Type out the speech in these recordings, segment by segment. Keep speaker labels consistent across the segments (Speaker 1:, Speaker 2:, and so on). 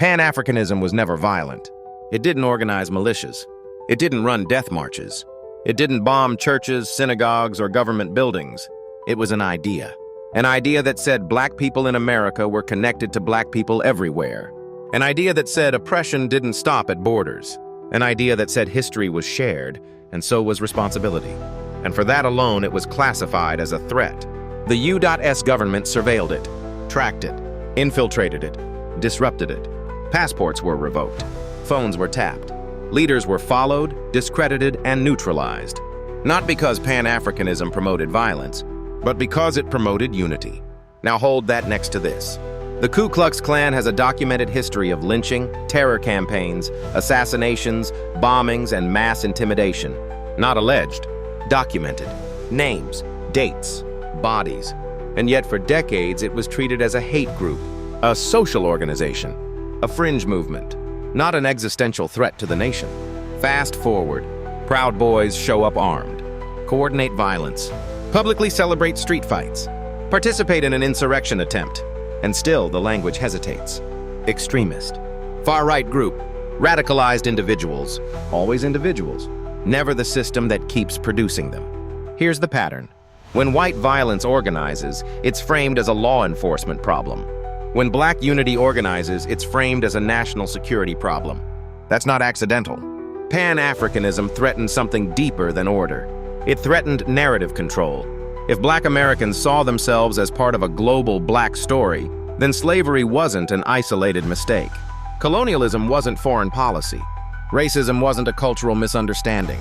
Speaker 1: Pan-Africanism was never violent. It didn't organize militias. It didn't run death marches. It didn't bomb churches, synagogues, or government buildings. It was an idea. An idea that said black people in America were connected to black people everywhere. An idea that said oppression didn't stop at borders. An idea that said history was shared, and so was responsibility. And for that alone, it was classified as a threat. The U.S. government surveilled it, tracked it, infiltrated it, disrupted it. Passports were revoked. Phones were tapped. Leaders were followed, discredited, and neutralized. Not because Pan-Africanism promoted violence, but because it promoted unity. Now hold that next to this. The Ku Klux Klan has a documented history of lynching, terror campaigns, assassinations, bombings, and mass intimidation. Not alleged, documented. Names, dates, bodies. And yet for decades it was treated as a hate group, a social organization, a fringe movement, not an existential threat to the nation. Fast forward, Proud Boys show up armed, coordinate violence, publicly celebrate street fights, participate in an insurrection attempt, and still the language hesitates. Extremist, far-right group, radicalized individuals, always individuals, never the system that keeps producing them. Here's the pattern. When white violence organizes, it's framed as a law enforcement problem. When black unity organizes, it's framed as a national security problem. That's not accidental. Pan-Africanism threatened something deeper than order. It threatened narrative control. If black Americans saw themselves as part of a global black story, then slavery wasn't an isolated mistake. Colonialism wasn't foreign policy. Racism wasn't a cultural misunderstanding.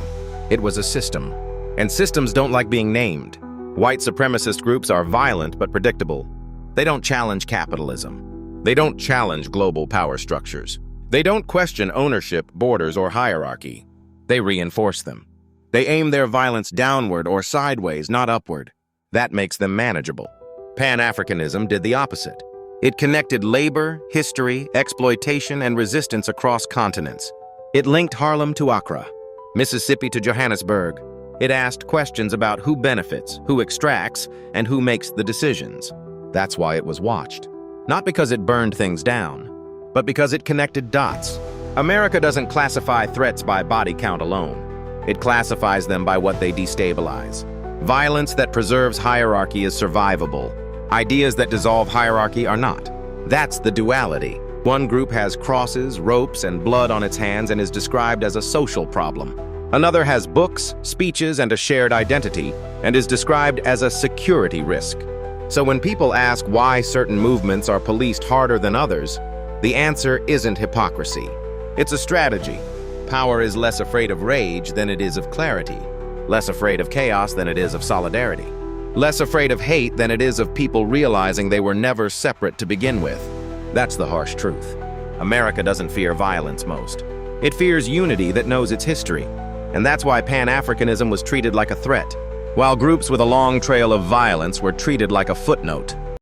Speaker 1: It was a system. And systems don't like being named. White supremacist groups are violent but predictable. They don't challenge capitalism. They don't challenge global power structures. They don't question ownership, borders, or hierarchy. They reinforce them. They aim their violence downward or sideways, not upward. That makes them manageable. Pan-Africanism did the opposite. It connected labor, history, exploitation, and resistance across continents. It linked Harlem to Accra, Mississippi to Johannesburg. It asked questions about who benefits, who extracts, and who makes the decisions. That's why it was watched. Not because it burned things down, but because it connected dots. America doesn't classify threats by body count alone. It classifies them by what they destabilize. Violence that preserves hierarchy is survivable. Ideas that dissolve hierarchy are not. That's the duality. One group has crosses, ropes, and blood on its hands and is described as a social problem. Another has books, speeches, and a shared identity, and is described as a security risk. So when people ask why certain movements are policed harder than others, the answer isn't hypocrisy. It's a strategy. Power is less afraid of rage than it is of clarity, less afraid of chaos than it is of solidarity, less afraid of hate than it is of people realizing they were never separate to begin with. That's the harsh truth. America doesn't fear violence most. It fears unity that knows its history. And that's why Pan-Africanism was treated like a threat, while groups with a long trail of violence were treated like a footnote.